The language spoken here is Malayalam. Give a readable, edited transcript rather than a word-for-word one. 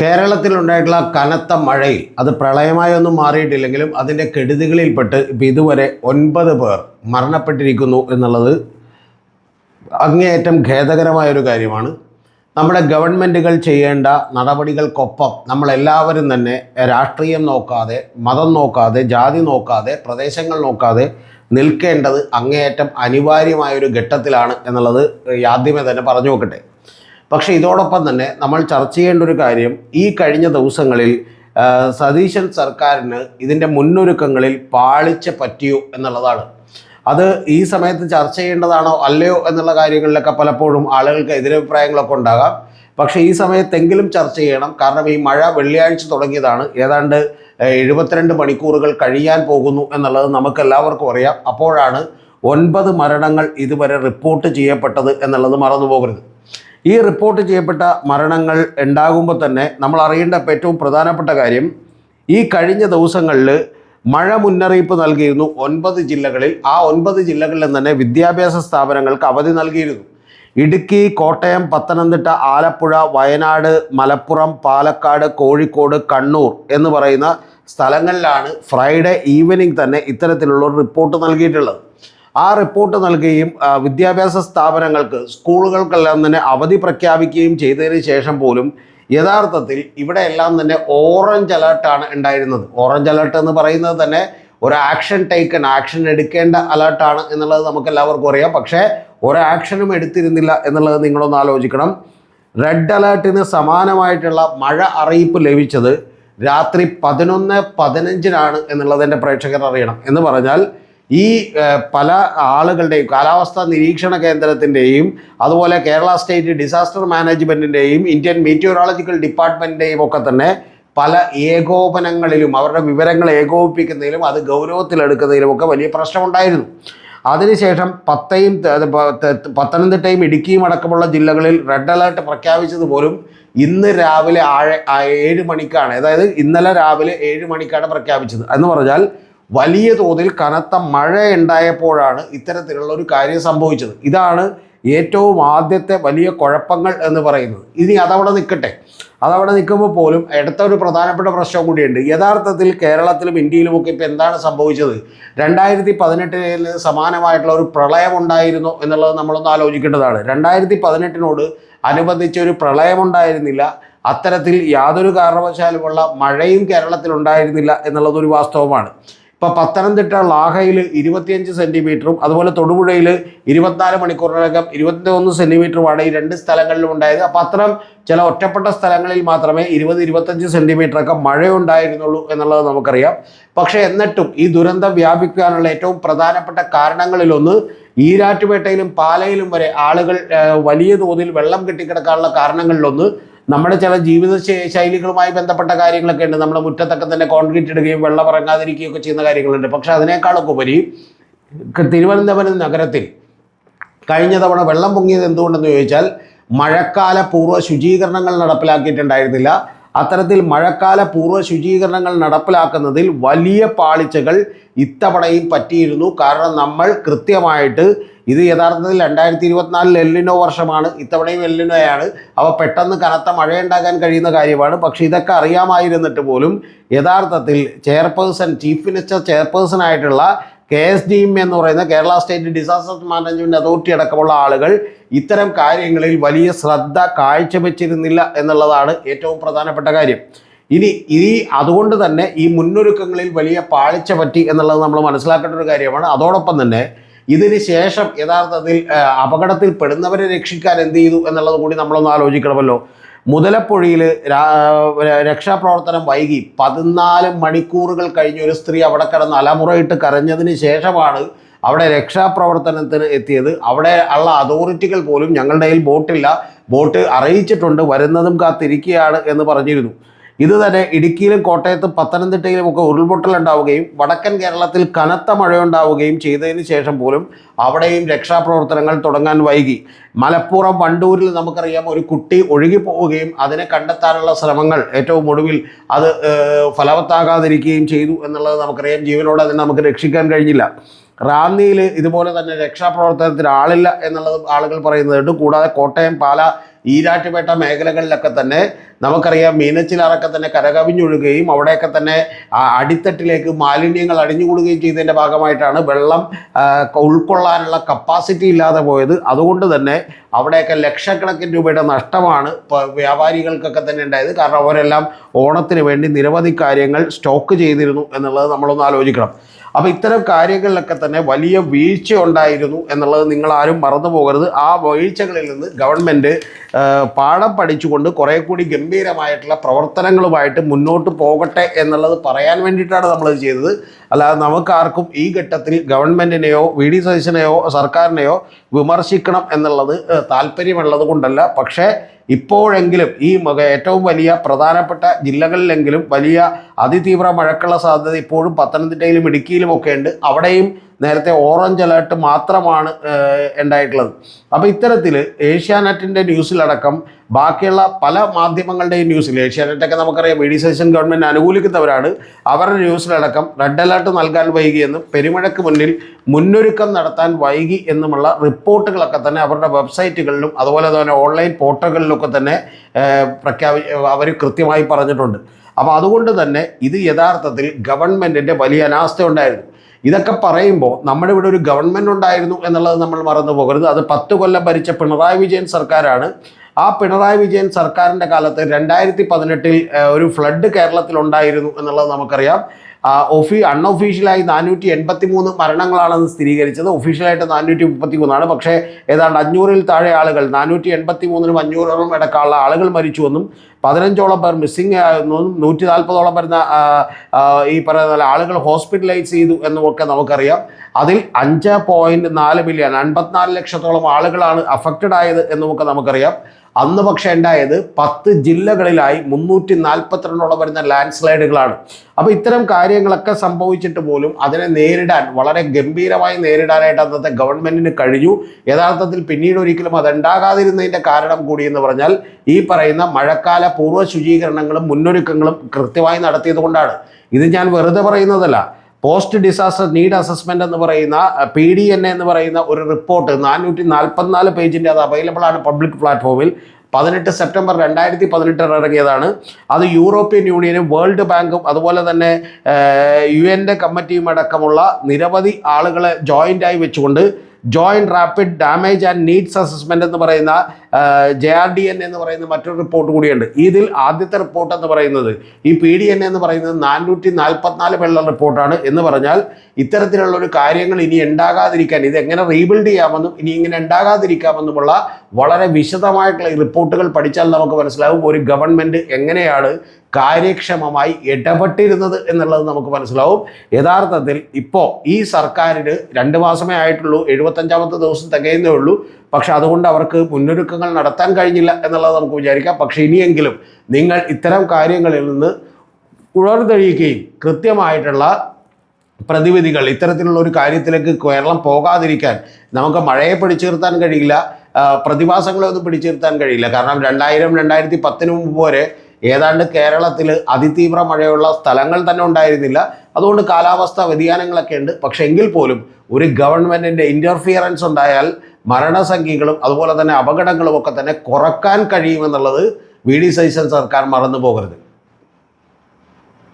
കേരളത്തിലുണ്ടായിട്ടുള്ള കനത്ത മഴയിൽ അത് പ്രളയമായൊന്നും മാറിയിട്ടില്ലെങ്കിലും അതിൻ്റെ കെടുതികളിൽപ്പെട്ട് ഇപ്പം ഇതുവരെ 9 പേർ മരണപ്പെട്ടിരിക്കുന്നു എന്നുള്ളത് അങ്ങേയറ്റം ഖേദകരമായൊരു കാര്യമാണ്. നമ്മുടെ ഗവൺമെൻറ്റുകൾ ചെയ്യേണ്ട നടപടികൾക്കൊപ്പം നമ്മളെല്ലാവരും തന്നെ രാഷ്ട്രീയം നോക്കാതെ, മതം നോക്കാതെ, ജാതി നോക്കാതെ, പ്രദേശങ്ങൾ നോക്കാതെ നിൽക്കേണ്ടത് അങ്ങേയറ്റം അനിവാര്യമായൊരു ഘട്ടത്തിലാണ് എന്നുള്ളത് ആദ്യമേ തന്നെ പറഞ്ഞു നോക്കട്ടെ. പക്ഷേ ഇതോടൊപ്പം തന്നെ നമ്മൾ ചർച്ച ചെയ്യേണ്ട ഒരു കാര്യം, ഈ കഴിഞ്ഞ ദിവസങ്ങളിൽ സതീശൻ സർക്കാരിന് ഇതിൻ്റെ മുന്നൊരുക്കങ്ങളിൽ പാളിച്ച പറ്റിയോ എന്നുള്ളതാണ്. അത് ഈ സമയത്ത് ചർച്ച ചെയ്യേണ്ടതാണോ അല്ലയോ എന്നുള്ള കാര്യങ്ങളിലൊക്കെ പലപ്പോഴും ആളുകൾക്ക് എതിരഭിപ്രായങ്ങളൊക്കെ ഉണ്ടാകാം. പക്ഷേ ഈ സമയത്തെങ്കിലും ചർച്ച ചെയ്യണം. കാരണം ഈ മഴ വെള്ളിയാഴ്ച തുടങ്ങിയതാണ്, ഏതാണ്ട് 72 മണിക്കൂറുകൾ കഴിയാൻ പോകുന്നു എന്നുള്ളത് നമുക്കെല്ലാവർക്കും അറിയാം. അപ്പോഴാണ് 9 മരണങ്ങൾ ഇതുവരെ റിപ്പോർട്ട് ചെയ്യപ്പെട്ടത് എന്നുള്ളത് മറന്നു പോകരുത്. ഈ റിപ്പോർട്ട് ചെയ്യപ്പെട്ട മരണങ്ങൾ ഉണ്ടാകുമ്പോൾ തന്നെ നമ്മൾ അറിയേണ്ട ഏറ്റവും പ്രധാനപ്പെട്ട കാര്യം, ഈ കഴിഞ്ഞ ദിവസങ്ങളിൽ മഴ മുന്നറിയിപ്പ് നൽകിയിരുന്നു 9 ജില്ലകളിൽ. ആ 9 ജില്ലകളിൽ തന്നെ വിദ്യാഭ്യാസ സ്ഥാപനങ്ങൾക്ക് അവധി നൽകിയിരുന്നു. ഇടുക്കി, കോട്ടയം, പത്തനംതിട്ട, ആലപ്പുഴ, വയനാട്, മലപ്പുറം, പാലക്കാട്, കോഴിക്കോട്, കണ്ണൂർ എന്ന് പറയുന്ന സ്ഥലങ്ങളിലാണ് ഫ്രൈഡേ ഈവനിങ് തന്നെ ഇത്തരത്തിലുള്ള ഒരു റിപ്പോർട്ട് നൽകിയിട്ടുള്ളത്. ആ റിപ്പോർട്ട് നൽകുകയും വിദ്യാഭ്യാസ സ്ഥാപനങ്ങൾക്ക്, സ്കൂളുകൾക്കെല്ലാം തന്നെ അവധി പ്രഖ്യാപിക്കുകയും ചെയ്തതിന് ശേഷം പോലും യഥാർത്ഥത്തിൽ ഇവിടെയെല്ലാം തന്നെ ഓറഞ്ച് അലേർട്ടാണ് ഉണ്ടായിരുന്നത്. ഓറഞ്ച് അലേർട്ട് എന്ന് പറയുന്നത് തന്നെ ഒരു ആക്ഷൻ എടുക്കേണ്ട അലേർട്ടാണ് എന്നുള്ളത് നമുക്കെല്ലാവർക്കും അറിയാം. പക്ഷേ ഒരു ആക്ഷനും എടുത്തിരുന്നില്ല എന്നുള്ളത് നിങ്ങളൊന്ന് ആലോചിക്കണം. റെഡ് അലേർട്ടിന് സമാനമായിട്ടുള്ള മഴ അറിയിപ്പ് ലഭിച്ചത് രാത്രി 11:15 എന്നുള്ളത് എൻ്റെ പ്രേക്ഷകർ അറിയണം. എന്ന് പറഞ്ഞാൽ ഈ പല ആളുകളുടെയും, കാലാവസ്ഥാ നിരീക്ഷണ കേന്ദ്രത്തിൻ്റെയും അതുപോലെ കേരള സ്റ്റേറ്റ് ഡിസാസ്റ്റർ മാനേജ്മെൻറ്റിൻ്റെയും ഇന്ത്യൻ മീറ്റിയോറോളജിക്കൽ ഡിപ്പാർട്ട്മെൻറ്റിൻ്റെയും ഒക്കെ തന്നെ പല ഏകോപനങ്ങളിലും, അവരുടെ വിവരങ്ങൾ ഏകോപിപ്പിക്കുന്നതിലും അത് ഗൗരവത്തിലെടുക്കുന്നതിലുമൊക്കെ വലിയ പ്രശ്നമുണ്ടായിരുന്നു. അതിനുശേഷം പത്തനംതിട്ടയും ഇടുക്കിയും അടക്കമുള്ള ജില്ലകളിൽ റെഡ് അലേർട്ട് പ്രഖ്യാപിച്ചത് പോലും ഇന്ന് രാവിലെ 7 മണിക്കാണ്. അതായത് ഇന്നലെ രാവിലെ 7 മണിക്കാണ് പ്രഖ്യാപിച്ചത്. എന്ന് പറഞ്ഞാൽ വലിയ തോതിൽ കനത്ത മഴ ഉണ്ടായപ്പോഴാണ് ഇത്തരത്തിലുള്ള ഒരു കാര്യം സംഭവിച്ചത്. ഇതാണ് ഏറ്റവും ആദ്യത്തെ വലിയ കുഴപ്പങ്ങൾ എന്ന് പറയുന്നത്. ഇനി അതവിടെ നിൽക്കട്ടെ. അതവിടെ നിൽക്കുമ്പോൾ പോലും അടുത്ത ഒരു പ്രധാനപ്പെട്ട പ്രശ്നം കൂടിയുണ്ട്. യഥാർത്ഥത്തിൽ കേരളത്തിലും ഇന്ത്യയിലുമൊക്കെ ഇപ്പോൾ എന്താണ് സംഭവിച്ചത്? 2018 സമാനമായിട്ടുള്ള ഒരു പ്രളയം ഉണ്ടായിരുന്നു എന്നുള്ളത് നമ്മളൊന്ന് ആലോചിക്കേണ്ടതാണ്. 2018 അനുബന്ധിച്ച് ഒരു പ്രളയമുണ്ടായിരുന്നില്ല. അത്തരത്തിൽ യാതൊരു കാരണവശാലുമുള്ള മഴയും കേരളത്തിലുണ്ടായിരുന്നില്ല എന്നുള്ളതൊരു വാസ്തവമാണ്. ഇപ്പോൾ പത്തനംതിട്ട ലാഹയിൽ 25 സെൻറ്റിമീറ്ററും അതുപോലെ തൊടുപുഴയിൽ 24 മണിക്കൂറിനകം 21 സെൻറ്റിമീറ്ററുമാണ് ഈ 2 സ്ഥലങ്ങളിലും ഉണ്ടായത്. അപ്പോൾ അത്തരം ചില ഒറ്റപ്പെട്ട സ്ഥലങ്ങളിൽ മാത്രമേ 20-25 സെൻറ്റിമീറ്ററൊക്കെ മഴയുണ്ടായിരുന്നുള്ളൂ എന്നുള്ളത് നമുക്കറിയാം. പക്ഷേ എന്നിട്ടും ഈ ദുരന്തം വ്യാപിക്കാനുള്ള ഏറ്റവും പ്രധാനപ്പെട്ട കാരണങ്ങളിലൊന്ന് ഈരാറ്റുപേട്ടയിലും പാലയിലും വരെ ആളുകൾ വലിയ തോതിൽ വെള്ളം കെട്ടിക്കിടക്കാനുള്ള കാരണങ്ങളിലൊന്ന് നമ്മുടെ ചില ജീവിത ശൈലികളുമായി ബന്ധപ്പെട്ട കാര്യങ്ങളൊക്കെ ഉണ്ട്. നമ്മുടെ മുറ്റത്തൊക്കെ തന്നെ കോൺക്രീറ്റ് ഇടുകയും വെള്ളം ഇറങ്ങാതിരിക്കുകയൊക്കെ ചെയ്യുന്ന കാര്യങ്ങളുണ്ട്. പക്ഷെ അതിനേക്കാളൊക്കെ ഉപരി തിരുവനന്തപുരം നഗരത്തിൽ കഴിഞ്ഞ തവണ വെള്ളം പൊങ്ങിയത് എന്തുകൊണ്ടെന്ന് ചോദിച്ചാൽ മഴക്കാല പൂർവ്വ ശുചീകരണങ്ങൾ നടപ്പിലാക്കിയിട്ടുണ്ടായിരുന്നില്ല. അത്തരത്തിൽ മഴക്കാല പൂർവ്വ ശുചീകരണങ്ങൾ നടപ്പിലാക്കുന്നതിൽ വലിയ പാളിച്ചകൾ ഇത്തവണയും പറ്റിയിരുന്നു. കാരണം നമ്മൾ കൃത്യമായിട്ട് ഇത് യഥാർത്ഥത്തിൽ 2024 എല്ലിനോ വർഷമാണ്, ഇത്തവണയും എല്ലിനോയാണ്. അവ പെട്ടെന്ന് കനത്ത മഴയുണ്ടാകാൻ കഴിയുന്ന കാര്യമാണ്. പക്ഷേ ഇതൊക്കെ അറിയാമായിരുന്നിട്ട് പോലും യഥാർത്ഥത്തിൽ ചീഫ് മിനിസ്റ്റർ ചെയർപേഴ്സൺ ആയിട്ടുള്ള KSDM എന്ന് പറയുന്ന Kerala state disaster management authority അടക്കമുള്ള ആളുകൾ ഇത്തരം കാര്യങ്ങളിൽ വലിയ ശ്രദ്ധ കാഴ്ചവെച്ചിരുന്നില്ല എന്നുള്ളതാണ് ഏറ്റവും പ്രധാനപ്പെട്ട കാര്യം. അതുകൊണ്ട് തന്നെ ഈ മുന്നൊരുക്കങ്ങളിൽ വലിയ പാളിച്ച പറ്റി എന്നുള്ളത് നമ്മൾ മനസ്സിലാക്കേണ്ട ഒരു കാര്യമാണ്. അതോടൊപ്പം തന്നെ ഇതിന് ശേഷം യഥാർത്ഥത്തിൽ അപകടത്തിൽ പെടുന്നവരെ രക്ഷിക്കാൻ എന്ത് ചെയ്തു എന്നുള്ളത് കൂടി നമ്മളൊന്ന് ആലോചിക്കണമല്ലോ. മുതലപ്പൊഴിയിൽ രക്ഷാപ്രവർത്തനം വൈകി 14 മണിക്കൂറുകൾ കഴിഞ്ഞ് ഒരു സ്ത്രീ അവിടെ കിടന്ന് അലമുറയിട്ട് കരഞ്ഞതിന് ശേഷമാണ് അവിടെ രക്ഷാപ്രവർത്തനത്തിന് എത്തിയത്. അവിടെ ഉള്ള അതോറിറ്റികൾ പോലും ഞങ്ങളുടെ കയ്യിൽ ബോട്ട് അറിയിച്ചിട്ടുണ്ട്, വരുന്നതും കാത്തിരിക്കുകയാണ് എന്ന് പറഞ്ഞിരുന്നു. ഇത് തന്നെ ഇടുക്കിയിലും കോട്ടയത്തും പത്തനംതിട്ടയിലും ഒക്കെ ഉരുൾപൊട്ടലുണ്ടാവുകയും വടക്കൻ കേരളത്തിൽ കനത്ത മഴയുണ്ടാവുകയും ചെയ്തതിന് ശേഷം പോലും അവിടെയും രക്ഷാപ്രവർത്തനങ്ങൾ തുടങ്ങാൻ വൈകി. മലപ്പുറം വണ്ടൂരിൽ നമുക്കറിയാം ഒരു കുട്ടി ഒഴുകിപ്പോവുകയും അതിനെ കണ്ടെത്താനുള്ള ശ്രമങ്ങൾ ഏറ്റവും ഒടുവിൽ അത് ഫലവത്താകാതിരിക്കുകയും ചെയ്തു എന്നുള്ളത് നമുക്കറിയാം. ജീവനോടെ അതിനെ നമുക്ക് രക്ഷിക്കാൻ കഴിഞ്ഞില്ല. റാന്നിയിൽ ഇതുപോലെ തന്നെ രക്ഷാപ്രവർത്തനത്തിന് ആളില്ല എന്നുള്ളത് ആളുകൾ പറയുന്നതുണ്ട്. കൂടാതെ കോട്ടയം, പാല ഈരാറ്റുപേട്ട മേഖലകളിലൊക്കെ തന്നെ നമുക്കറിയാം മീനച്ചിലാറൊക്കെ തന്നെ കരകവിഞ്ഞൊഴുകുകയും അവിടെയൊക്കെ തന്നെ അടിത്തട്ടിലേക്ക് മാലിന്യങ്ങൾ അടിഞ്ഞുകൂടുകയും ചെയ്തതിൻ്റെ ഭാഗമായിട്ടാണ് വെള്ളം ഉൾക്കൊള്ളാനുള്ള കപ്പാസിറ്റി ഇല്ലാതെ പോയത്. അതുകൊണ്ട് തന്നെ അവിടെയൊക്കെ ലക്ഷക്കണക്കിന് രൂപയുടെ നഷ്ടമാണ് വ്യാപാരികൾക്കൊക്കെ തന്നെ ഉണ്ടായത്. കാരണം അവരെല്ലാം ഓണത്തിന് വേണ്ടി നിരവധി കാര്യങ്ങൾ സ്റ്റോക്ക് ചെയ്തിരുന്നു എന്നുള്ളത് നമ്മളൊന്ന് ആലോചിക്കണം. അപ്പോൾ ഇത്തരം കാര്യങ്ങളിലൊക്കെ തന്നെ വലിയ വീഴ്ച ഉണ്ടായിരുന്നു എന്നുള്ളത് നിങ്ങളാരും മറന്നു പോകരുത്. ആ വീഴ്ചകളിൽ നിന്ന് ഗവൺമെൻറ് പാഠം പഠിച്ചുകൊണ്ട് കുറേ കൂടി ഗംഭീരമായിട്ടുള്ള പ്രവർത്തനങ്ങളുമായിട്ട് മുന്നോട്ട് പോകട്ടെ എന്നുള്ളത് പറയാൻ വേണ്ടിയിട്ടാണ് നമ്മളത് ചെയ്തത്. അല്ലാതെ നമുക്കാർക്കും ഈ ഘട്ടത്തിൽ ഗവൺമെൻറ്റിനെയോ വി ഡി സതീശനെയോ സർക്കാരിനെയോ വിമർശിക്കണം എന്നുള്ളത് താല്പര്യമുള്ളത് കൊണ്ടല്ല. പക്ഷേ ഇപ്പോഴെങ്കിലും ഈ ഏറ്റവും വലിയ പ്രധാനപ്പെട്ട ജില്ലകളിലെങ്കിലും വലിയ അതിതീവ്ര മഴക്കുള്ള സാധ്യത ഇപ്പോഴും പത്തനംതിട്ടയിലും ഇടുക്കിയിലും ഒക്കെ ഉണ്ട്. അവിടെയും നേരത്തെ ഓറഞ്ച് അലേർട്ട് മാത്രമാണ് ഉണ്ടായിട്ടുള്ളത്. അപ്പോൾ ഇത്തരത്തിൽ ഏഷ്യാനെറ്റിൻ്റെ ന്യൂസിലടക്കം ബാക്കിയുള്ള പല മാധ്യമങ്ങളുടെയും ന്യൂസിൽ, ഏഷ്യാനെറ്റൊക്കെ നമുക്കറിയാം വി ഡി സതീശൻ ഗവൺമെൻറ് അനുകൂലിക്കുന്നവരാണ്, അവരുടെ ന്യൂസിലടക്കം റെഡ് അലേർട്ട് നൽകാൻ വൈകിയെന്നും പെരുമഴയ്ക്ക് മുന്നിൽ മുന്നൊരുക്കം നടത്താൻ വൈകി എന്നുമുള്ള റിപ്പോർട്ടുകളൊക്കെ തന്നെ അവരുടെ വെബ്സൈറ്റുകളിലും അതുപോലെ തന്നെ ഓൺലൈൻ പോർട്ടലുകളിലൊക്കെ തന്നെ അവർ കൃത്യമായി പറഞ്ഞിട്ടുണ്ട്. അപ്പോൾ അതുകൊണ്ട് തന്നെ ഇത് യഥാർത്ഥത്തിൽ ഗവൺമെൻറ്റിൻ്റെ വലിയ അനാസ്ഥ ഉണ്ടായിരുന്നു. ഇതൊക്കെ പറയുമ്പോൾ നമ്മുടെ ഇവിടെ ഒരു ഗവൺമെൻറ് ഉണ്ടായിരുന്നു എന്നുള്ളത് നമ്മൾ മറന്നു പോകരുത്. അത് 10 കൊല്ലം ഭരിച്ച പിണറായി വിജയൻ സർക്കാരാണ്. ആ പിണറായി വിജയൻ സർക്കാരിൻ്റെ കാലത്ത് 2018 ഒരു ഫ്ലഡ് കേരളത്തിലുണ്ടായിരുന്നു എന്നുള്ളത് നമുക്കറിയാം. അൺഒഫീഷ്യലായി 483 മരണങ്ങളാണെന്ന് സ്ഥിരീകരിച്ചത്. ഒഫീഷ്യലായിട്ട് 433 പക്ഷേ ഏതാണ്ട് 500-ൽ താഴെ ആളുകൾ, 483-നും 500-നും ഇടയ്ക്കുള്ള ആളുകൾ മരിച്ചുവെന്നും 15ഓളം പേർ മിസ്സിംഗ് ആയെന്നും 140ഓളം വരുന്ന ഈ പറയുന്ന ആളുകൾ ഹോസ്പിറ്റലൈസ് ചെയ്തു എന്നുമൊക്കെ നമുക്കറിയാം. അതിൽ 5.4 മില്യൺ 54 ലക്ഷത്തോളം ആളുകളാണ് അഫക്റ്റഡ് ആയത് എന്നുമൊക്കെ നമുക്കറിയാം. അന്ന് പക്ഷേ ഉണ്ടായത് 10 ജില്ലകളിലായി 342ഓളം വരുന്ന ലാൻഡ് സ്ലൈഡുകളാണ്. അപ്പോൾ ഇത്തരം കാര്യങ്ങളൊക്കെ സംഭവിച്ചിട്ട് പോലും അതിനെ നേരിടാൻ, വളരെ ഗംഭീരമായി നേരിടാനായിട്ട് അന്നത്തെ ഗവൺമെൻറ്റിന് കഴിഞ്ഞു. യഥാർത്ഥത്തിൽ പിന്നീട് ഒരിക്കലും അതുണ്ടാകാതിരുന്നതിൻ്റെ കാരണം കൂടി എന്ന് പറഞ്ഞാൽ ഈ പറയുന്ന മഴക്കാല പൂർവ്വ ശുചീകരണങ്ങളും മുന്നൊരുക്കങ്ങളും കൃത്യമായി നടത്തിയത് കൊണ്ടാണ്. ഇത് ഞാൻ വെറുതെ പറയുന്നതല്ല. പോസ്റ്റ് ഡിസാസ്റ്റർ നീഡ് അസസ്മെൻ്റ് എന്ന് പറയുന്ന PDNA എന്ന് പറയുന്ന ഒരു റിപ്പോർട്ട് 444 പേജിൻ്റെ, അത് അവൈലബിൾ ആണ് പബ്ലിക് പ്ലാറ്റ്ഫോമിൽ. 18 സെപ്റ്റംബർ 2018 ഇറങ്ങിയതാണ്. അത് യൂറോപ്യൻ യൂണിയനും വേൾഡ് ബാങ്കും അതുപോലെ തന്നെ UN കമ്മിറ്റിയും അടക്കമുള്ള നിരവധി ആളുകളെ ജോയിൻ്റായി വെച്ചുകൊണ്ട് joint rapid damage and needs assessment എന്ന് പറയുന്ന JRDN എന്ന് പറയുന്ന മറ്റൊരു റിപ്പോർട്ട് കൂടിയുണ്ട്. ഇതിൽ ആദ്യത്തെ റിപ്പോർട്ട് എന്ന് പറയുന്നത് ഈ PDNA എന്ന് പറയുന്നത് 444 പേജുള്ള റിപ്പോർട്ടാണ്. എന്ന് പറഞ്ഞാൽ ഇത്തരത്തിലുള്ളൊരു കാര്യങ്ങൾ ഇനി ഉണ്ടാകാതിരിക്കാൻ, ഇതെങ്ങനെ റീബിൽഡ് ചെയ്യാമെന്നും ഇനി ഇങ്ങനെ ഉണ്ടാകാതിരിക്കാമെന്നുമുള്ള വളരെ വിശദമായിട്ടുള്ള ഈ റിപ്പോർട്ടുകൾ പഠിച്ചാൽ നമുക്ക് മനസ്സിലാവും ഒരു ഗവൺമെൻറ് എങ്ങനെയാണ് കാര്യക്ഷമമായി ഇടപെട്ടിരുന്നത് എന്നുള്ളത് നമുക്ക് മനസ്സിലാവും. യഥാർത്ഥത്തിൽ ഇപ്പോൾ ഈ സർക്കാരിന് 2 മാസമേ ആയിട്ടുള്ളൂ, 75ാമത്തെ ദിവസം തികയുന്നേ ഉള്ളൂ. പക്ഷെ അതുകൊണ്ട് അവർക്ക് മുന്നൊരുക്കങ്ങൾ നടത്താൻ കഴിഞ്ഞില്ല എന്നുള്ളത് നമുക്ക് വിചാരിക്കാം. പക്ഷെ ഇനിയെങ്കിലും നിങ്ങൾ ഇത്തരം കാര്യങ്ങളിൽ നിന്ന് ഉണർന്നെഴുകയും കൃത്യമായിട്ടുള്ള പ്രതിവിധികൾ, ഇത്തരത്തിലുള്ള ഒരു കാര്യത്തിലേക്ക് കേരളം പോകാതിരിക്കാൻ നമുക്ക് മഴയെ പിടിച്ചു നിർത്താൻ കഴിയില്ല, പ്രതിഭാസങ്ങളെ ഒന്നും പിടിച്ചു നിർത്താൻ കഴിയില്ല. കാരണം 2000-2010 മുമ്പ് വരെ ഏതാണ്ട് കേരളത്തിൽ അതിതീവ്ര മഴയുള്ള സ്ഥലങ്ങൾ തന്നെ ഉണ്ടായിരുന്നില്ല. അതുകൊണ്ട് കാലാവസ്ഥാ വ്യതിയാനങ്ങളൊക്കെ ഉണ്ട്. പക്ഷെ എങ്കിൽ പോലും ഒരു ഗവൺമെൻറ്റിൻ്റെ ഇൻ്റർഫിയറൻസ് ഉണ്ടായാൽ മരണസംഖ്യകളും അതുപോലെ തന്നെ അപകടങ്ങളും ഒക്കെ തന്നെ കുറക്കാൻ കഴിയുമെന്നുള്ളത് വി ഡി സതീശൻ സർക്കാർ മറന്നു പോകരുത്.